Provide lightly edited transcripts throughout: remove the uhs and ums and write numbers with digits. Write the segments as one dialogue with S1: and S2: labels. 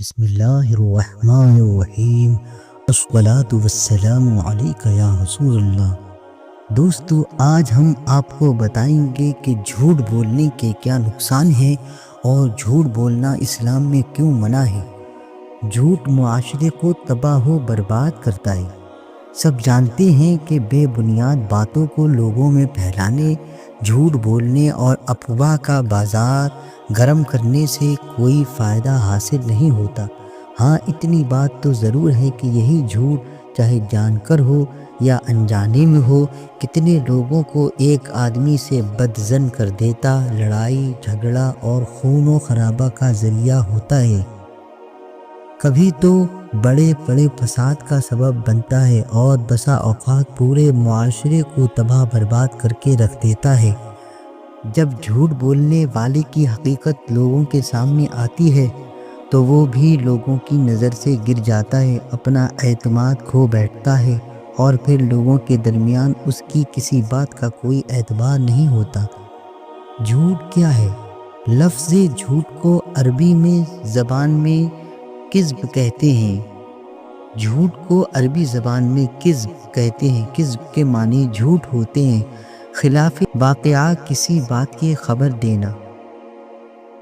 S1: بسم اللہ الرحمن الرحیم الصلاۃ والسلام علیک یا رسول اللہ۔ دوستو، آج ہم آپ کو بتائیں گے کہ جھوٹ بولنے کے کیا نقصان ہیں اور جھوٹ بولنا اسلام میں کیوں منع ہے۔ جھوٹ معاشرے کو تباہ و برباد کرتا ہے۔ سب جانتے ہیں کہ بے بنیاد باتوں کو لوگوں میں پھیلانے، جھوٹ بولنے اور افواہ کا بازار گرم کرنے سے کوئی فائدہ حاصل نہیں ہوتا۔ ہاں، اتنی بات تو ضرور ہے کہ یہی جھوٹ چاہے جان کر ہو یا انجانے میں ہو، کتنے لوگوں کو ایک آدمی سے بدظن کر دیتا، لڑائی جھگڑا اور خون و خرابہ کا ذریعہ ہوتا ہے۔ کبھی تو بڑے بڑے فساد کا سبب بنتا ہے اور بسا اوقات پورے معاشرے کو تباہ برباد کر کے رکھ دیتا ہے۔ جب جھوٹ بولنے والے کی حقیقت لوگوں کے سامنے آتی ہے تو وہ بھی لوگوں کی نظر سے گر جاتا ہے، اپنا اعتماد کھو بیٹھتا ہے اور پھر لوگوں کے درمیان اس کی کسی بات کا کوئی اعتبار نہیں ہوتا۔ جھوٹ کیا ہے؟ لفظ جھوٹ کو عربی میں زبان میں کذب کہتے ہیں۔ جھوٹ کو عربی زبان میں کذب کہتے ہیں۔ کذب کے معنی جھوٹ ہوتے ہیں، خلاف واقعہ کسی بات کی خبر دینا،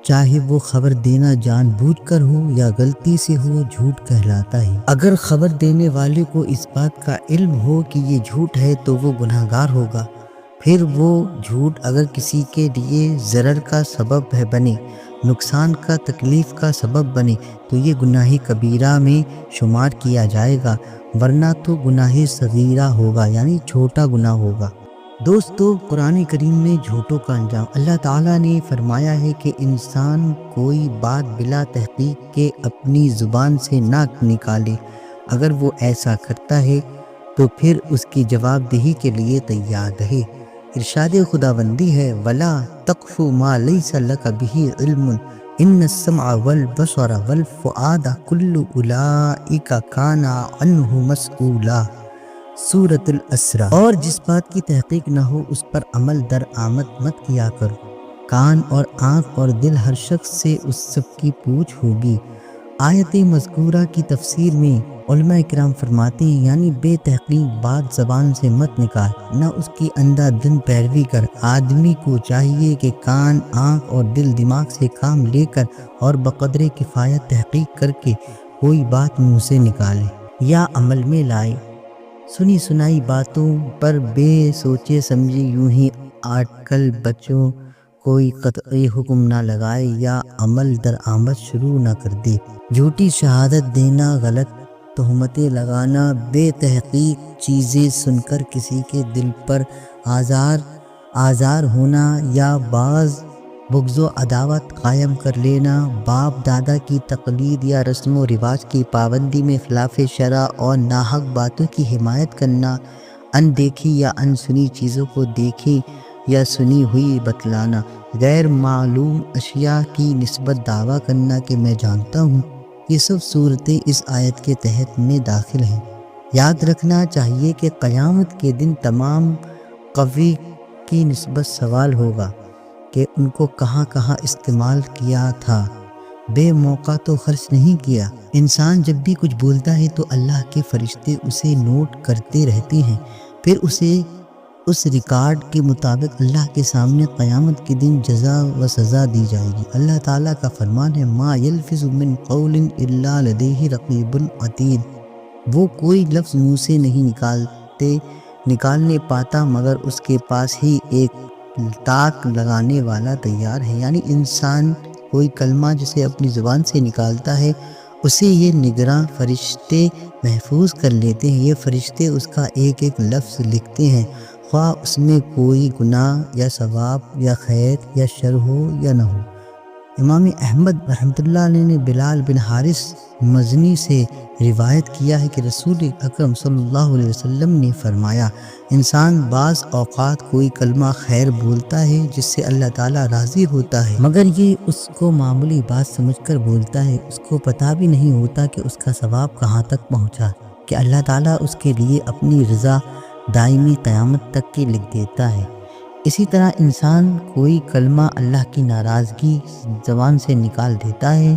S1: چاہے وہ خبر دینا جان بوجھ کر ہو یا غلطی سے ہو، جھوٹ کہلاتا ہے۔ اگر خبر دینے والے کو اس بات کا علم ہو کہ یہ جھوٹ ہے تو وہ گناہ گار ہوگا۔ پھر وہ جھوٹ اگر کسی کے لیے ضرر کا سبب بنے، نقصان کا، تکلیف کا سبب بنے تو یہ گناہ کبیرہ میں شمار کیا جائے گا، ورنہ تو گناہ صغیرہ ہوگا، یعنی چھوٹا گناہ ہوگا۔ دوستو، قرآن کریم میں جھوٹوں کا انجام اللہ تعالیٰ نے فرمایا ہے کہ انسان کوئی بات بلا تحقیق کے اپنی زبان سے نہ نکالے۔ اگر وہ ایسا کرتا ہے تو پھر اس کی جواب دہی کے لیے تیار رہے۔ ارشاد خداوندی ہے، وَلَا تَقْفُ مَا لَيْسَ لَكَ بِهِ عِلْمٌ إِنَّ السَّمْعَ وَالْبَصَرَ وَالْفُؤَادَ كُلُّ أُولَئِكَ كَانَ عَنْهُ مَسْئُولًا۔ سورۃ الاسراء۔ اور جس بات کی تحقیق نہ ہو اس پر عمل درآمد مت کیا کرو۔ کان اور آنکھ اور دل ہر شخص سے اس سب کی پوچھ ہوگی۔ آیت مذکورہ کی تفسیر میں علماء کرام فرماتے ہیں، یعنی بے تحقیق بات زبان سے مت نکال، نہ اس کی اندھا دھند پیروی کر۔ آدمی کو چاہیے کہ کان، آنکھ اور دل دماغ سے کام لے کر اور بقدر کفایت تحقیق کر کے کوئی بات منہ سے نکالے یا عمل میں لائے۔ سنی سنائی باتوں پر بے سوچے سمجھے یوں ہی اٹکل بچوں، کوئی قطعی حکم نہ لگائے یا عمل درآمد شروع نہ کر دے۔ جھوٹی شہادت دینا، غلط تہمتیں لگانا، بے تحقیق چیزیں سن کر کسی کے دل پر آزار ہونا یا بعض بغض و عداوت قائم کر لینا، باپ دادا کی تقلید یا رسم و رواج کی پابندی میں خلاف شرع اور ناحق باتوں کی حمایت کرنا، ان دیکھی یا ان سنی چیزوں کو دیکھی یا سنی ہوئی بتلانا، غیر معلوم اشیاء کی نسبت دعویٰ کرنا کہ میں جانتا ہوں، یہ سب صورتیں اس آیت کے تحت میں داخل ہیں۔ یاد رکھنا چاہیے کہ قیامت کے دن تمام قوی کی نسبت سوال ہوگا کہ ان کو کہاں کہاں استعمال کیا تھا، بے موقع تو خرچ نہیں کیا۔ انسان جب بھی کچھ بولتا ہے تو اللہ کے فرشتے اسے نوٹ کرتے رہتے ہیں، پھر اسے اس ریکارڈ کے مطابق اللہ کے سامنے قیامت کے دن جزا و سزا دی جائے گی۔ اللہ تعالیٰ کا فرمان ہے، ما یلفظ من قول الا لدیہ رقیب عتید۔ وہ کوئی لفظ منہ سے نہیں نکالنے پاتا مگر اس کے پاس ہی ایک تاک لگانے والا تیار ہے۔ یعنی انسان کوئی کلمہ جسے اپنی زبان سے نکالتا ہے اسے یہ نگراں فرشتے محفوظ کر لیتے ہیں۔ یہ فرشتے اس کا ایک ایک لفظ لکھتے ہیں، خواہ اس میں کوئی گناہ یا ثواب یا خیر یا شر ہو یا نہ ہو۔ امام احمد رحمۃ اللہ علیہ نے بلال بن حارث مزنی سے روایت کیا ہے کہ رسول اکرم صلی اللہ علیہ وسلم نے فرمایا، انسان بعض اوقات کوئی کلمہ خیر بولتا ہے جس سے اللہ تعالیٰ راضی ہوتا ہے، مگر یہ اس کو معمولی بات سمجھ کر بولتا ہے، اس کو پتہ بھی نہیں ہوتا کہ اس کا ثواب کہاں تک پہنچا، کہ اللہ تعالیٰ اس کے لیے اپنی رضا دائمی قیامت تک کی لکھ دیتا ہے۔ اسی طرح انسان کوئی کلمہ اللہ کی ناراضگی زبان سے نکال دیتا ہے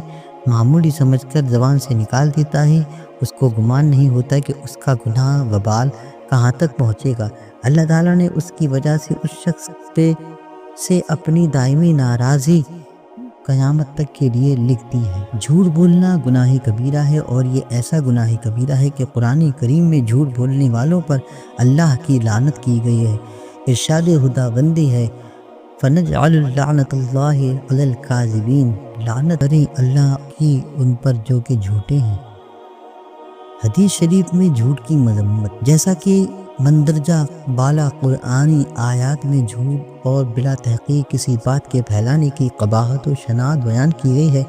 S1: معمولی سمجھ کر زبان سے نکال دیتا ہے، اس کو گمان نہیں ہوتا کہ اس کا گناہ وبال کہاں تک پہنچے گا۔ اللہ تعالیٰ نے اس کی وجہ سے اس شخص پہ سے اپنی دائمی ناراضی قیامت تک کے لیے لکھ دی ہے۔ جھوٹ بولنا گناہ کبیرہ ہے، اور یہ ایسا گناہ کبیرہ ہے کہ قرآن کریم میں جھوٹ بولنے والوں پر اللہ کی لعنت کی گئی ہے۔ ارشاد خداوندی ہے فَنَجْعَلُ اللَّعْنَةَ اللَّهِ عَلَى الْكَاذِبِينَ، لعنت کریں اللہ کی ان پر جو کہ جھوٹے ہیں۔ حدیث شریف میں جھوٹ کی مذمت، جیسا کہ مندرجہ بالا قرآنی آیات میں جھوٹ اور بلا تحقیق کسی بات کے پھیلانے کی قباحت و شناعت بیان کی گئی ہے،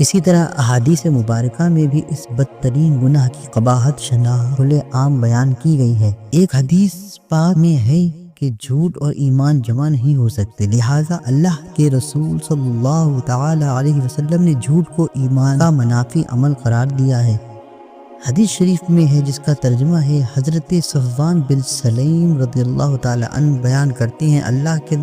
S1: اسی طرح احادیث مبارکہ میں بھی اس بدترین گناہ کی قباحت شناعت کھلے عام بیان کی گئی ہے۔ ایک حدیث پاک میں ہے کہ جھوٹ اور ایمان جمع نہیں ہو سکتے، لہٰذا اللہ کے رسول صلی اللہ تعالی علیہ وسلم نے جھوٹ کو ایمان کا منافی عمل قرار دیا ہے۔ حدیث شریف میں ہے جس کا ترجمہ ہے، حضرت صفوان بن سلیم رضی اللہ تعالی عنہ بیان کرتے ہیں، اللہ کے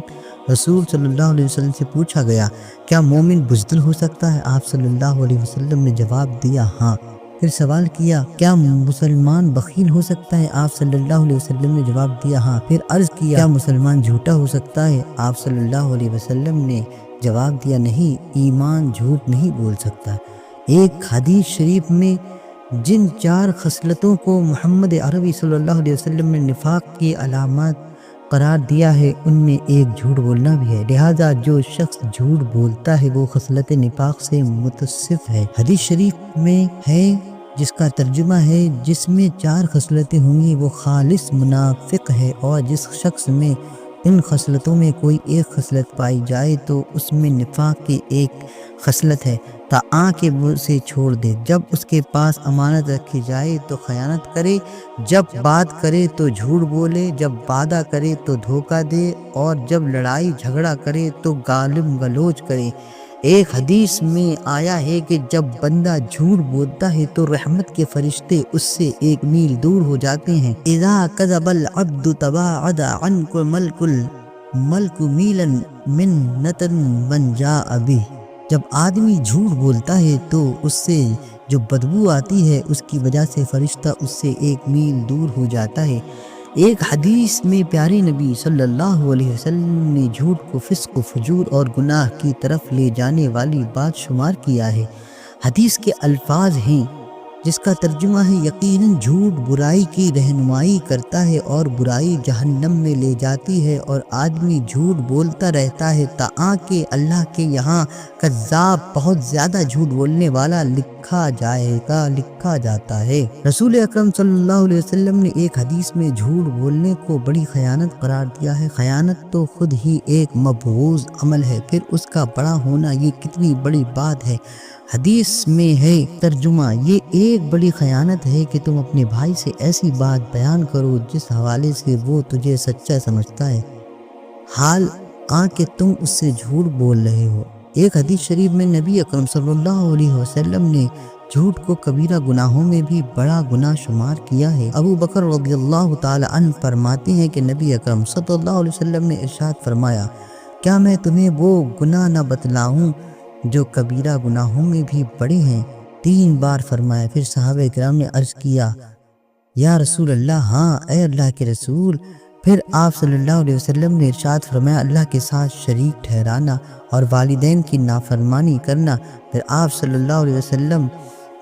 S1: رسول صلی اللہ علیہ وسلم سے پوچھا گیا کیا مومن بزدل ہو سکتا ہے؟ آپ صلی اللہ علیہ وسلم نے جواب دیا ہاں۔ پھر سوال کیا کیا مسلمان بخیل ہو سکتا ہے؟ آپ صلی اللہ علیہ وسلم نے جواب دیا ہاں۔ پھر عرض کیا کیا مسلمان جھوٹا ہو سکتا ہے؟ آپ صلی اللہ علیہ وسلم نے جواب دیا نہیں، ایمان جھوٹ نہیں بول سکتا۔ ایک حدیث شریف میں جن 4 خصلتوں کو محمد عربی صلی اللہ علیہ وسلم نے نفاق کی علامات قرار دیا ہے، ان میں ایک جھوٹ بولنا بھی ہے، لہذا جو شخص جھوٹ بولتا ہے وہ خصلت نفاق سے متصف ہے۔ حدیث شریف میں ہے جس کا ترجمہ ہے جس میں 4 خصلتیں ہوں گی وہ خالص منافق ہے، اور جس شخص میں ان خصلتوں میں کوئی ایک خصلت پائی جائے تو اس میں نفاق کی ایک خصلت ہے، تاکہ وہ اسے چھوڑ دے۔ جب اس کے پاس امانت رکھی جائے تو خیانت کرے، جب بات کرے تو جھوٹ بولے، جب وعدہ کرے تو دھوکہ دے، اور جب لڑائی جھگڑا کرے تو گالم گلوچ کرے۔ ایک حدیث میں آیا ہے کہ جب بندہ جھوٹ بولتا ہے تو رحمت کے فرشتے اس سے 1 میل دور ہو جاتے ہیں۔ اذا کذب العبد تباعد عنک الملک میلا منۃ من جاء بہ، جب آدمی جھوٹ بولتا ہے تو اس سے جو بدبو آتی ہے اس کی وجہ سے فرشتہ اس سے 1 میل دور ہو جاتا ہے۔ ایک حدیث میں پیارے نبی صلی اللہ علیہ وسلم نے جھوٹ کو فسق و فجور اور گناہ کی طرف لے جانے والی بات شمار کیا ہے۔ حدیث کے الفاظ ہیں جس کا ترجمہ ہے یقیناً جھوٹ برائی کی رہنمائی کرتا ہے اور برائی جہنم میں لے جاتی ہے، اور آدمی جھوٹ بولتا رہتا ہے تاکہ اللہ کے یہاں کذاب بہت زیادہ جھوٹ بولنے والا لکھا جاتا ہے۔ رسول اکرم صلی اللہ علیہ وسلم نے ایک حدیث میں جھوٹ بولنے کو بڑی خیانت قرار دیا ہے۔ خیانت تو خود ہی ایک مبغوض عمل ہے، پھر اس کا بڑا ہونا یہ کتنی بڑی بات ہے۔ حدیث میں ہے ترجمہ، یہ ایک بڑی خیانت ہے کہ تم اپنے بھائی سے ایسی بات بیان کرو جس حوالے سے وہ تجھے سچا سمجھتا ہے، حال کہ تم اس سے جھوٹ بول رہے ہو۔ ایک حدیث شریف میں نبی اکرم صلی اللہ علیہ وسلم نے جھوٹ کو کبیرہ گناہوں میں بھی بڑا گناہ شمار کیا ہے۔ ابو بکر رضی اللہ تعالی عنہ فرماتے ہیں کہ نبی اکرم صلی اللہ علیہ وسلم نے ارشاد فرمایا کیا میں تمہیں وہ گناہ نہ بتلاؤں جو کبیرہ گناہوں میں بھی بڑے ہیں؟ 3 بار فرمایا۔ پھر صحابہ کرام نے عرض کیا یا رسول اللہ ہاں اے اللہ کے رسول۔ پھر آپ صلی اللہ علیہ وسلم نے ارشاد فرمایا اللہ کے ساتھ شریک ٹھہرانا اور والدین کی نافرمانی کرنا۔ پھر آپ صلی اللہ علیہ وسلم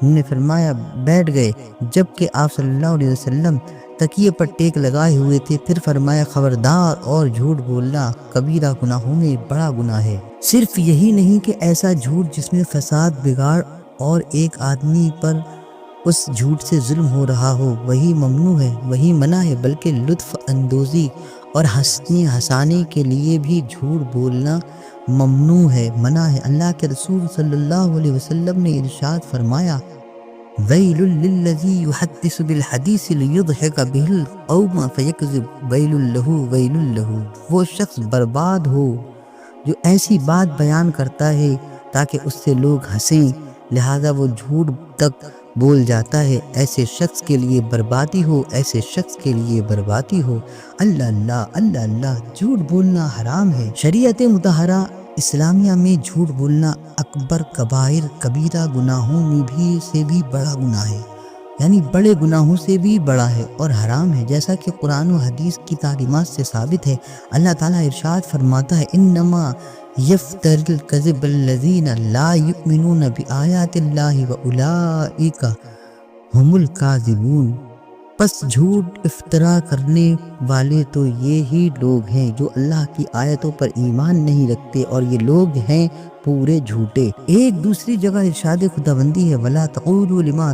S1: نے فرمایا بیٹھ گئے، جبکہ آپ صلی اللہ علیہ وسلم تکیے پر ٹیک لگائے ہوئے تھے۔ پھر فرمایا خبردار، اور جھوٹ بولنا کبیرہ گناہوں میں بڑا گناہ ہے۔ صرف یہی نہیں کہ ایسا جھوٹ جس میں فساد بگاڑ اور ایک آدمی پر اس جھوٹ سے ظلم ہو رہا ہو وہی ممنوع ہے، وہی منع ہے، بلکہ لطف اندوزی اور ہنسانے کے لیے بھی جھوٹ بولنا ممنوع ہے، منع ہے۔ اللہ کے رسول صلی اللہ علیہ وسلم نے ارشاد فرمایا ویل للذی یحدث بالحدیث لیضحک بہ القوم فیکذب ویل لہ، وہ شخص برباد ہو جو ایسی بات بیان کرتا ہے تاکہ اس سے لوگ ہنسیں، لہذا وہ جھوٹ تک بول جاتا ہے، ایسے شخص کے لیے بربادی ہو، ایسے شخص کے لیے بربادی ہو۔ اللہ اللہ اللہ اللہ، جھوٹ بولنا حرام ہے۔ شریعت مطہرہ اسلامیہ میں جھوٹ بولنا اکبر کبائر کبیرہ گناہوں میں سے بھی بڑا گناہ ہے، یعنی بڑے گناہوں سے بھی بڑا ہے اور حرام ہے، جیسا کہ قرآن و حدیث کی تعلیمات سے ثابت ہے۔ اللہ تعالیٰ ارشاد فرماتا ہے انما یفتر الکذب الذین لا یؤمنون بآیات اللہ واولئک ہم الکاذبون۔ پس جھوٹ افطرا کرنے والے تو یہی لوگ ہیں جو اللہ کی آیتوں پر ایمان نہیں رکھتے، اور یہ لوگ ہیں پورے جھوٹے۔ ایک دوسری جگہ ارشاد خداوندی ہے وَلَا تَقُولُوا لِمَا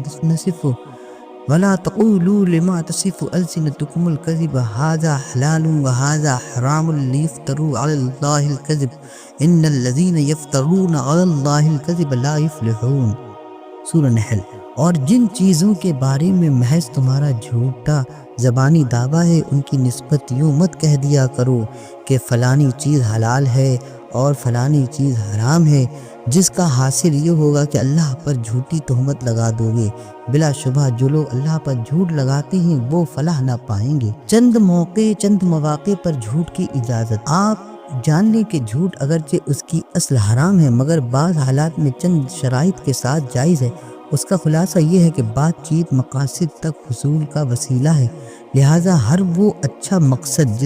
S1: تَصِفُ أَلْسِنَتُكُمُ الْكَذِبَ هَذَا حَلَالٌ وَهَذَا حَرَامٌ لِيَفْتَرُوا عَلَى اللَّهِ الْكَذِبَ إِنَّ الَّذِينَ يَفْتَرُونَ عَلَى اللَّهِ الْكَذِبَ لَا يُفْلِحُونَ۔ سورہ نحل۔ اور جن چیزوں کے بارے میں محض تمہارا جھوٹا زبانی دعویٰ ہے ان کی نسبت یوں مت کہہ دیا کرو کہ فلانی چیز حلال ہے اور فلانی چیز حرام ہے، جس کا حاصل یہ ہوگا کہ اللہ پر جھوٹی تہمت لگا دو گے۔ بلا شبہ جو لوگ اللہ پر جھوٹ لگاتے ہیں وہ فلاح نہ پائیں گے۔ چند مواقع پر جھوٹ کی اجازت۔ آپ جان لیں کہ جھوٹ اگرچہ اس کی اصل حرام ہے مگر بعض حالات میں چند شرائط کے ساتھ جائز ہے۔ اس کا خلاصہ یہ ہے کہ بات چیت مقاصد تک حصول کا وسیلہ ہے، لہٰذا ہر وہ اچھا مقصد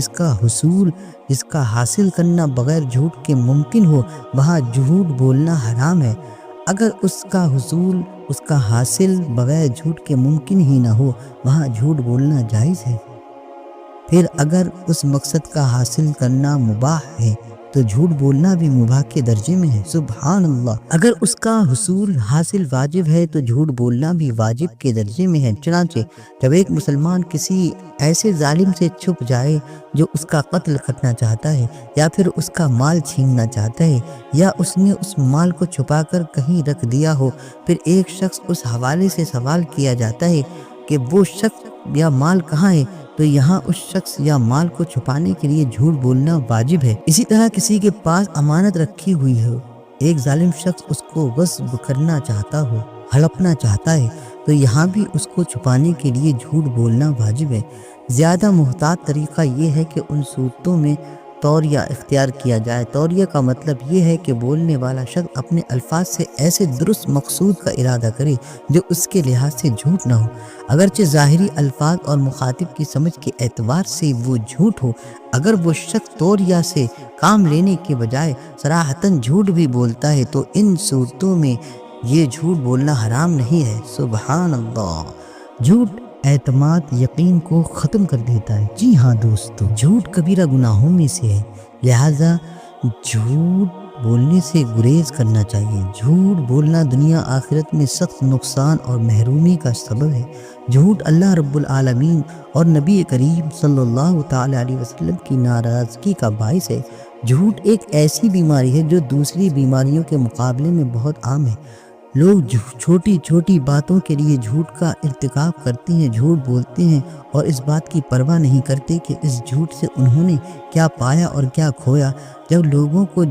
S1: جس کا حاصل کرنا بغیر جھوٹ کے ممکن ہو وہاں جھوٹ بولنا حرام ہے۔ اگر اس کا حاصل بغیر جھوٹ کے ممکن ہی نہ ہو وہاں جھوٹ بولنا جائز ہے۔ پھر اگر اس مقصد کا حاصل کرنا مباح ہے تو جھوٹ بولنا بھی مباح کے درجے میں ہے۔ سبحان اللہ۔ اگر اس کا حاصل واجب ہے تو جھوٹ بولنا بھی واجب کے درجے میں ہے۔ چنانچہ جب ایک مسلمان کسی ایسے ظالم سے چھپ جائے جو اس کا قتل کرنا چاہتا ہے یا پھر اس کا مال چھیننا چاہتا ہے یا اس نے اس مال کو چھپا کر کہیں رکھ دیا ہو، پھر ایک شخص اس حوالے سے سوال کیا جاتا ہے کہ وہ شخص یا مال کہاں ہے، تو یہاں اس شخص یا مال کو چھپانے کے لیے جھوٹ بولنا واجب ہے۔ اسی طرح کسی کے پاس امانت رکھی ہوئی ہو، ایک ظالم شخص اس کو غصب کرنا چاہتا ہو، ہڑپنا چاہتا ہے، تو یہاں بھی اس کو چھپانے کے لیے جھوٹ بولنا واجب ہے۔ زیادہ محتاط طریقہ یہ ہے کہ ان صورتوں میں توریہ اختیار کیا جائے۔ توریہ کا مطلب یہ ہے کہ بولنے والا شخص اپنے الفاظ سے ایسے درست مقصود کا ارادہ کرے جو اس کے لحاظ سے جھوٹ نہ ہو، اگرچہ ظاہری الفاظ اور مخاطب کی سمجھ کے اعتبار سے وہ جھوٹ ہو۔ اگر وہ شخص توریہ سے کام لینے کے بجائے صراحتاً جھوٹ بھی بولتا ہے تو ان صورتوں میں یہ جھوٹ بولنا حرام نہیں ہے۔ سبحان اللہ۔ جھوٹ اعتماد یقین کو ختم کر دیتا ہے۔ جی ہاں دوستو، جھوٹ کبیرہ گناہوں میں سے ہے، لہٰذا جھوٹ بولنے سے گریز کرنا چاہیے۔ جھوٹ بولنا دنیا آخرت میں سخت نقصان اور محرومی کا سبب ہے۔ جھوٹ اللہ رب العالمین اور نبی کریم صلی اللہ تعالیٰ علیہ وسلم کی ناراضگی کا باعث ہے۔ جھوٹ ایک ایسی بیماری ہے جو دوسری بیماریوں کے مقابلے میں بہت عام ہے۔ لوگ چھوٹی چھوٹی باتوں کے لیے جھوٹ کا ارتکاب کرتے ہیں، جھوٹ بولتے ہیں اور اس بات کی پرواہ نہیں کرتے کہ اس جھوٹ سے انہوں نے کیا پایا اور کیا کھویا۔ جب لوگوں کو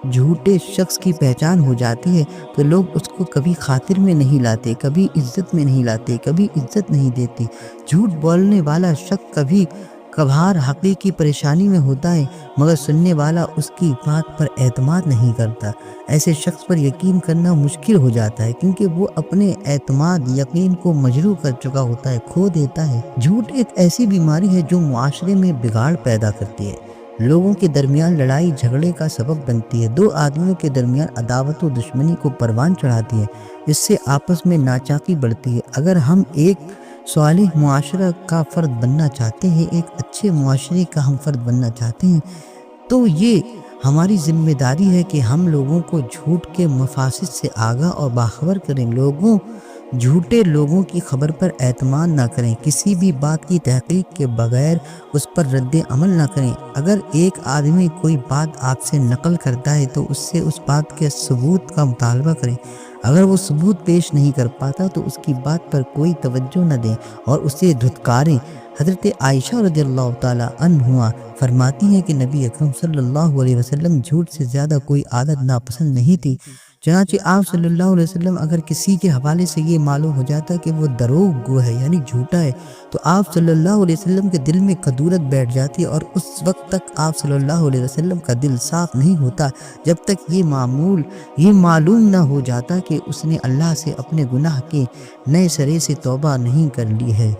S1: جھوٹے شخص کی پہچان ہو جاتی ہے تو لوگ اس کو کبھی خاطر میں نہیں لاتے، کبھی عزت میں نہیں لاتے، کبھی عزت نہیں دیتے۔ جھوٹ بولنے والا شخص کبھی کبھار حقیقی پریشانی میں ہوتا ہے مگر سننے والا اس کی بات پر اعتماد نہیں کرتا۔ ایسے شخص پر یقین کرنا مشکل ہو جاتا ہے کیونکہ وہ اپنے اعتماد یقین کو مجروح کر چکا ہوتا ہے، کھو دیتا ہے۔ جھوٹ ایک ایسی بیماری ہے جو معاشرے میں بگاڑ پیدا کرتی ہے، لوگوں کے درمیان لڑائی جھگڑے کا سبب بنتی ہے، دو آدمیوں کے درمیان عداوت و دشمنی کو پروان چڑھاتی ہے، اس سے آپس میں ناچاکی بڑھتی ہے۔ اگر ہم ایک صالح معاشرہ کا فرد بننا چاہتے ہیں، ایک اچھے معاشرے کا ہم فرد بننا چاہتے ہیں، تو یہ ہماری ذمہ داری ہے کہ ہم لوگوں کو جھوٹ کے مفاسد سے آگاہ اور باخبر کریں۔ جھوٹے لوگوں کی خبر پر اعتماد نہ کریں، کسی بھی بات کی تحقیق کے بغیر اس پر رد عمل نہ کریں۔ اگر ایک آدمی کوئی بات آپ سے نقل کرتا ہے تو اس سے اس بات کے ثبوت کا مطالبہ کریں۔ اگر وہ ثبوت پیش نہیں کر پاتا تو اس کی بات پر کوئی توجہ نہ دیں اور اسے دھتکاریں۔ حضرت عائشہ رضی اللہ تعالیٰ عنہا فرماتی ہیں کہ نبی اکرم صلی اللہ علیہ وسلم جھوٹ سے زیادہ کوئی عادت ناپسند نہیں تھی۔ چنانچہ آپ صلی اللہ علیہ وسلم اگر کسی کے حوالے سے یہ معلوم ہو جاتا کہ وہ دروغ گو ہے یعنی جھوٹا ہے تو آپ صلی اللہ علیہ وسلم کے دل میں کدورت بیٹھ جاتی اور اس وقت تک آپ صلی اللہ علیہ وسلم کا دل صاف نہیں ہوتا جب تک یہ معلوم نہ ہو جاتا کہ اس نے اللہ سے اپنے گناہ کے نئے سرے سے توبہ نہیں کر لی ہے۔